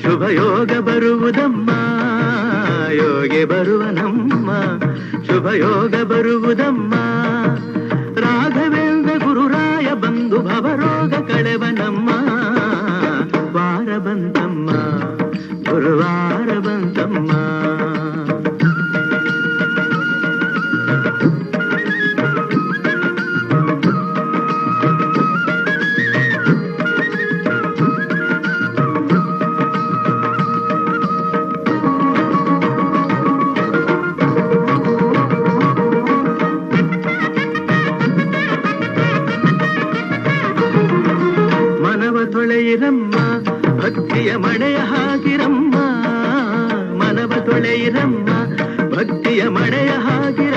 ಶುಭಯೋಗ ಬರುವುದಮ್ಮ ಯೋಗಿ ಬರುವನಮ್ಮ ಶುಭಯೋಗ ಬರುವುದಮ್ಮ ರಾಘವೇಂದ್ರ ಗುರುರಾಯ ಬಂದು ಭವರೋಗ ಕಳೆವನಮ್ಮ ವಾರ ಬಂತಮ್ಮ ಗುರುವಾರ ಬಂತಮ್ಮ ತೊಳೆಯಿರಮ್ಮ ಭಕ್ತಿಯ ಮಳೆಯ ಹಾಗಿರಮ್ಮ ಮನವ ತೊಳೆಯಿರಮ್ಮ ಭಕ್ತಿಯ ಮಳೆಯ ಹಾಗೆ